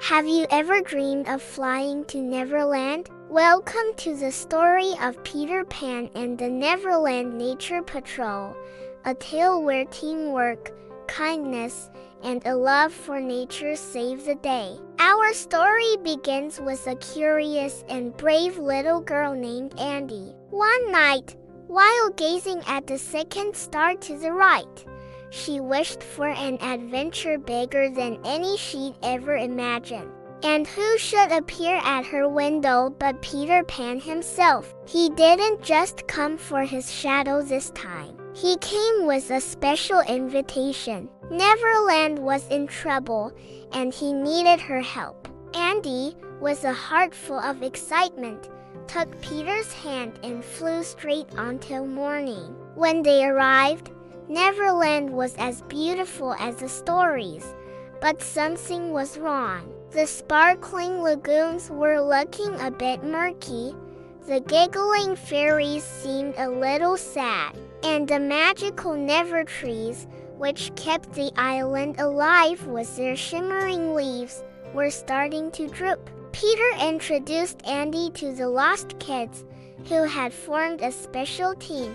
Have you ever dreamed of flying to Neverland? Welcome to the story of Peter Pan and the Neverland Nature Patrol, a tale where teamwork, kindness, and a love for nature save the day. Our story begins with a curious and brave little girl named Andi. One night, while gazing at the second star to the right, she wished for an adventure bigger than any she'd ever imagined. And who should appear at her window but Peter Pan himself? He didn't just come for his shadow this time. He came with a special invitation. Neverland was in trouble, and he needed her help. Andi, with a heart full of excitement, took Peter's hand and flew straight on till morning. When they arrived, Neverland was as beautiful as the stories, but something was wrong. The sparkling lagoons were looking a bit murky, the giggling fairies seemed a little sad, and the magical NeverTrees, which kept the island alive with their shimmering leaves, were starting to droop. Peter introduced Andi to the lost kids, who had formed a special team,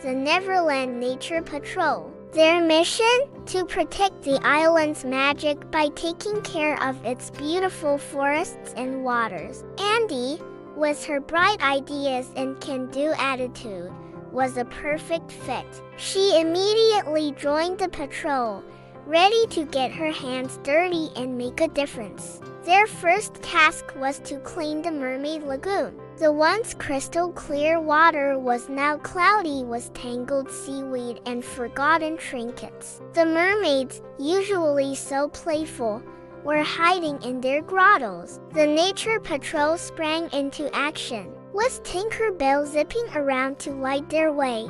the Neverland Nature Patrol. Their mission? To protect the island's magic by taking care of its beautiful forests and waters. Andi, with her bright ideas and can-do attitude, was a perfect fit. She immediately joined the patrol, ready to get her hands dirty and make a difference. Their first task was to clean the Mermaid Lagoon. The once crystal clear water was now cloudy with tangled seaweed and forgotten trinkets. The mermaids, usually so playful, were hiding in their grottos. The Nature Patrol sprang into action. With Tinker Bell zipping around to light their way,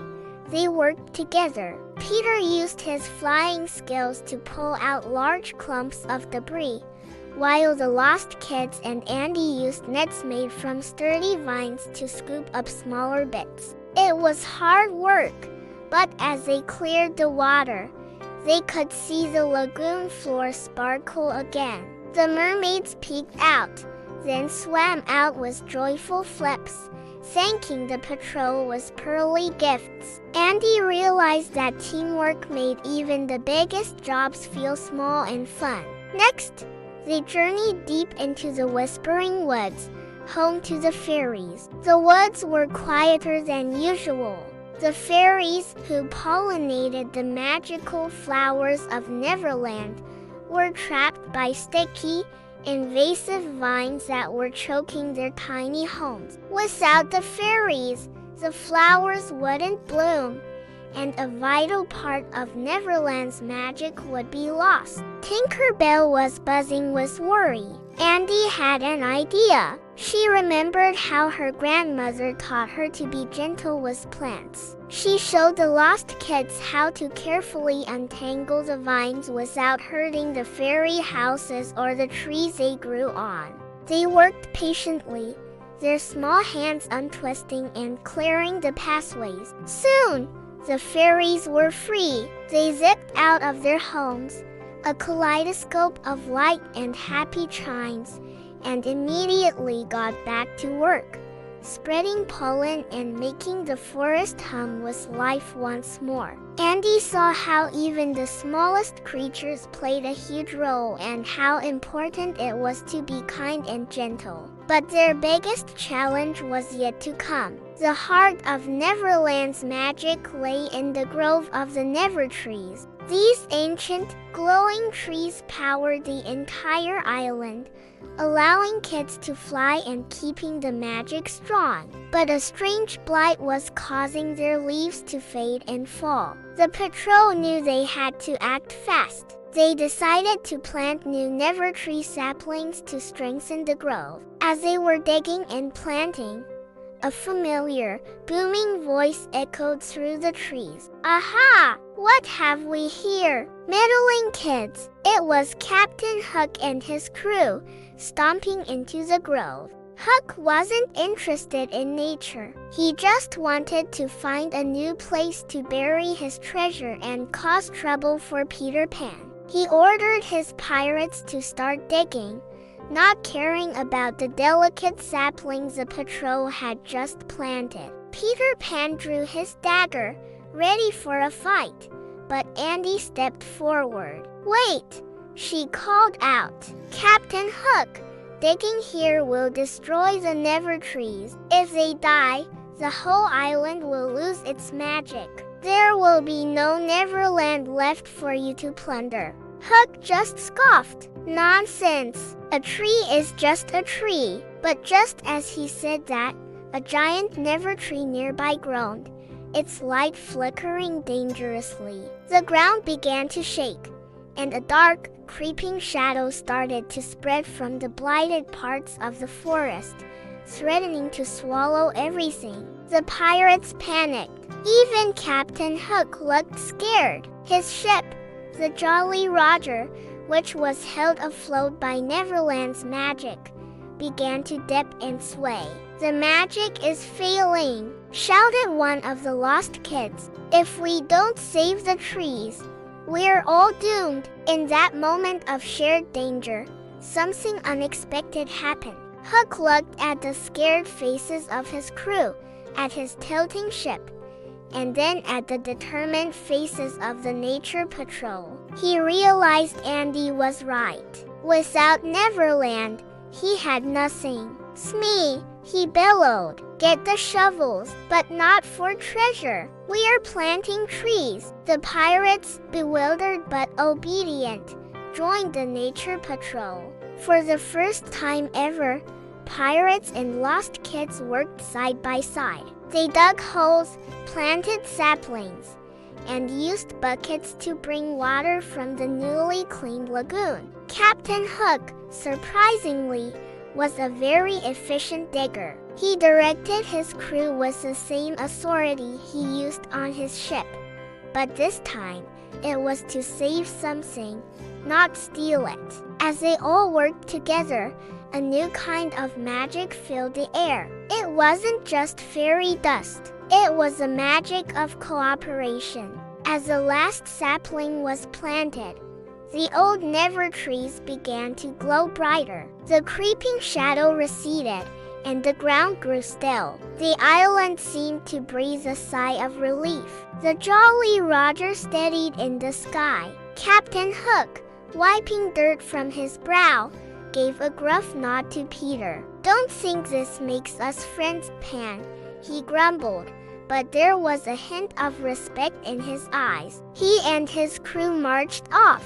they worked together. Peter used his flying skills to pull out large clumps of debris, while the lost kids and Andi used nets made from sturdy vines to scoop up smaller bits. It was hard work, but as they cleared the water, they could see the lagoon floor sparkle again. The mermaids peeked out, then swam out with joyful flips, thanking the patrol with pearly gifts. Andi realized that teamwork made even the biggest jobs feel small and fun. Next, they journeyed deep into the Whispering Woods, home to the fairies. The woods were quieter than usual. The fairies, who pollinated the magical flowers of Neverland, were trapped by sticky, invasive vines that were choking their tiny homes. Without the fairies, the flowers wouldn't bloom, and a vital part of Neverland's magic would be lost. Tinker Bell was buzzing with worry. Andi had an idea. She remembered how her grandmother taught her to be gentle with plants. She showed the lost kids how to carefully untangle the vines without hurting the fairy houses or the trees they grew on. They worked patiently, their small hands untwisting and clearing the pathways. Soon, the fairies were free. They zipped out of their homes, a kaleidoscope of light and happy chimes, and immediately got back to work, spreading pollen and making the forest hum with life once more. Andi saw how even the smallest creatures played a huge role and how important it was to be kind and gentle. But their biggest challenge was yet to come. The heart of Neverland's magic lay in the grove of the NeverTrees. These ancient, glowing trees powered the entire island, allowing kids to fly and keeping the magic strong. But a strange blight was causing their leaves to fade and fall. The patrol knew they had to act fast. They decided to plant new NeverTree saplings to strengthen the grove. As they were digging and planting, a familiar, booming voice echoed through the trees. Aha! What have we here? Meddling kids! It was Captain Hook and his crew, stomping into the grove. Hook wasn't interested in nature. He just wanted to find a new place to bury his treasure and cause trouble for Peter Pan. He ordered his pirates to start digging, not caring about the delicate saplings the patrol had just planted. Peter Pan drew his dagger, ready for a fight, but Andi stepped forward. "Wait!" she called out. "Captain Hook, digging here will destroy the NeverTrees. If they die, the whole island will lose its magic. There will be no Neverland left for you to plunder." Hook just scoffed. "Nonsense! A tree is just a tree." But just as he said that, a giant NeverTree nearby groaned, its light flickering dangerously. The ground began to shake, and a dark, creeping shadow started to spread from the blighted parts of the forest, threatening to swallow everything. The pirates panicked. Even Captain Hook looked scared. His ship, the Jolly Roger, which was held afloat by Neverland's magic, began to dip and sway. "The magic is failing," shouted one of the lost kids. "If we don't save the trees, we're all doomed." In that moment of shared danger, something unexpected happened. Hook looked at the scared faces of his crew, at his tilting ship, and then at the determined faces of the Nature Patrol. He realized Andi was right. Without Neverland, he had nothing. "Smee," he bellowed. "Get the shovels, but not for treasure. We are planting trees." The pirates, bewildered but obedient, joined the Nature Patrol. For the first time ever, pirates and lost kids worked side by side. They dug holes, planted saplings, and used buckets to bring water from the newly cleaned lagoon. Captain Hook, surprisingly, was a very efficient digger. He directed his crew with the same authority he used on his ship, but this time it was to save something, not steal it. As they all worked together, a new kind of magic filled the air. It wasn't just fairy dust. It was the magic of cooperation. As the last sapling was planted, the old NeverTrees began to glow brighter. The creeping shadow receded, and the ground grew still. The island seemed to breathe a sigh of relief. The Jolly Roger steadied in the sky. Captain Hook, wiping dirt from his brow, gave a gruff nod to Peter. "Don't think this makes us friends, Pan," he grumbled, but there was a hint of respect in his eyes. He and his crew marched off,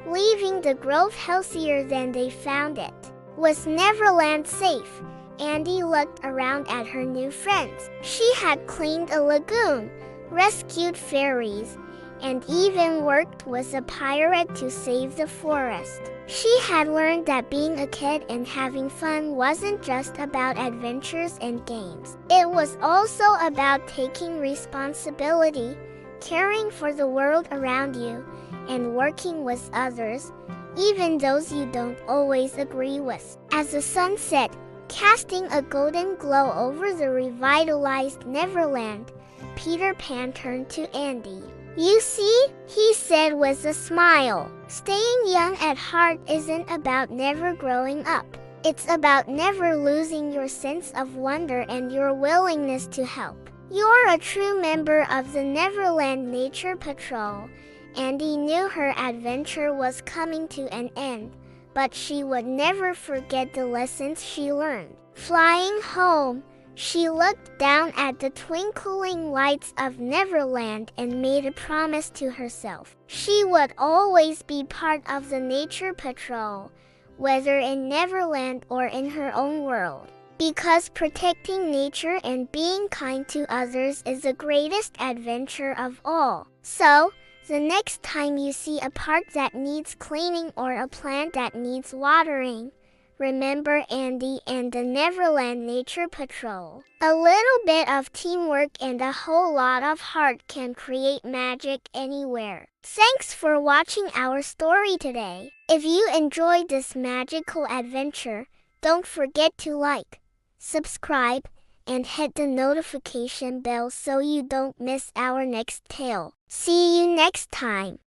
leaving the grove healthier than they found it. Was Neverland safe? Andi looked around at her new friends. She had cleaned a lagoon, rescued fairies, and even worked with a pirate to save the forest. She had learned that being a kid and having fun wasn't just about adventures and games. It was also about taking responsibility, caring for the world around you, and working with others, even those you don't always agree with. As the sun set, casting a golden glow over the revitalized Neverland, Peter Pan turned to Andi. "You see," he said with a smile, "staying young at heart isn't about never growing up. It's about never losing your sense of wonder and your willingness to help. You're a true member of the Neverland Nature Patrol." Andi knew her adventure was coming to an end, but she would never forget the lessons she learned. Flying home, she looked down at the twinkling lights of Neverland and made a promise to herself. She would always be part of the Nature Patrol, whether in Neverland or in her own world. Because protecting nature and being kind to others is the greatest adventure of all. So, the next time you see a park that needs cleaning or a plant that needs watering, remember Andi and the Neverland Nature Patrol. A little bit of teamwork and a whole lot of heart can create magic anywhere. Thanks for watching our story today. If you enjoyed this magical adventure, don't forget to like, subscribe, and hit the notification bell so you don't miss our next tale. See you next time.